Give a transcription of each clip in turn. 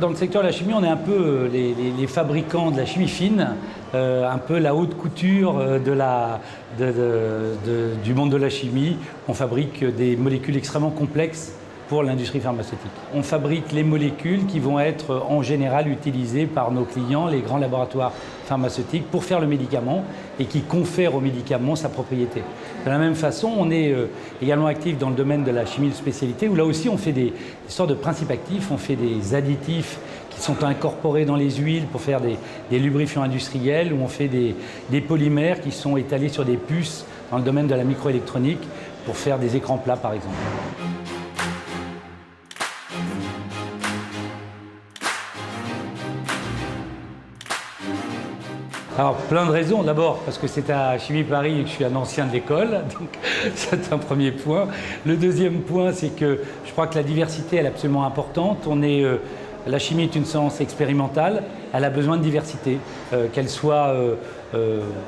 dans le secteur de la chimie, on est un peu les fabricants de la chimie fine, un peu la haute couture du monde de la chimie. On fabrique des molécules extrêmement complexes pour l'industrie pharmaceutique. On fabrique les molécules qui vont être en général utilisées par nos clients, les grands laboratoires pharmaceutiques, pour faire le médicament et qui confèrent au médicament sa propriété. De la même façon, on est également actif dans le domaine de la chimie de spécialité, où là aussi on fait des sortes de principes actifs, on fait des additifs qui sont incorporés dans les huiles pour faire des lubrifiants industriels, où on fait des polymères qui sont étalés sur des puces dans le domaine de la microélectronique pour faire des écrans plats par exemple. Alors, plein de raisons. D'abord, parce que c'est à Chimie Paris et que je suis un ancien de l'école, donc c'est un premier point. Le deuxième point, c'est que je crois que la diversité elle est absolument importante. La chimie est une science expérimentale, elle a besoin de diversité, qu'elle soit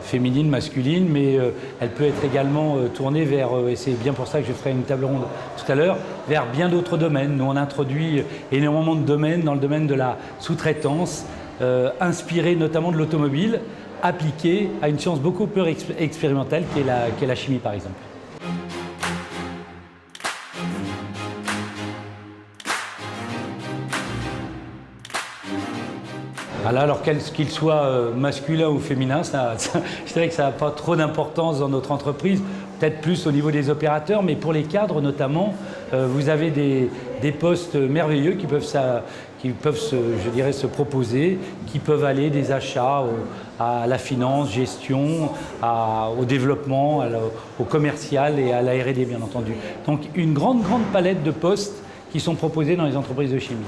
féminine, masculine, mais elle peut être également tournée vers, et c'est bien pour ça que je ferai une table ronde tout à l'heure, vers bien d'autres domaines. Nous, on introduit énormément de domaines dans le domaine de la sous-traitance, inspiré notamment de l'automobile, appliqué à une science beaucoup plus expérimentale qu'est la chimie par exemple. Alors qu'il soit masculin ou féminin, je dirais que ça n'a pas trop d'importance dans notre entreprise, peut-être plus au niveau des opérateurs, mais pour les cadres notamment, vous avez des postes merveilleux qui peuvent se proposer, qui peuvent aller des achats à la finance, gestion, au développement, au commercial et à la R&D bien entendu. Donc une grande palette de postes qui sont proposés dans les entreprises de chimie.